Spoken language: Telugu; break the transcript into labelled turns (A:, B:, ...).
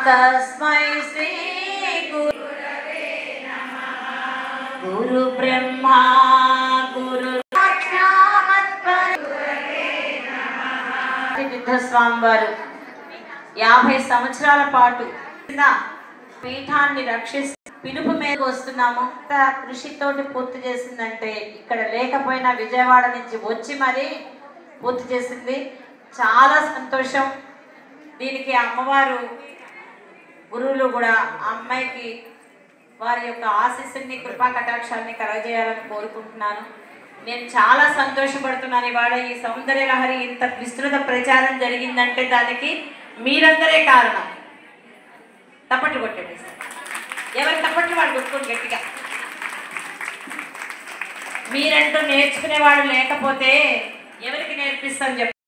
A: तस्मै श्री गुरु ब्रह्मा गुरु స్వామి వారు 50 సంవత్సరాల పాటు పీఠాన్ని రక్షిస్తూ పిలుపు మీద వస్తున్నాము. కృషితోటి పూర్తి చేసిందంటే ఇక్కడ లేకపోయినా విజయవాడ నుంచి వచ్చి మరి పూర్తి చేసింది. చాలా సంతోషం. దీనికి అమ్మవారు గురువులు కూడా ఆ అమ్మాయికి వారి యొక్క ఆశీస్సుని కృపా కటాక్షాన్ని కలగజేయాలని కోరుకుంటున్నాను. నేను చాలా సంతోషపడుతున్నాను. ఇవాళ ఈ సౌందర్య లహరి ఇంత విస్తృత ప్రచారం జరిగిందంటే దానికి మీరందరే కారణం. తప్పట్లు కొట్టండి. ఎవరి తప్పట్లు వాళ్ళు కొట్టుకోండి గట్టిగా. మీరంటూ నేర్చుకునేవాడు లేకపోతే ఎవరికి నేర్పిస్తాను చెప్పండి.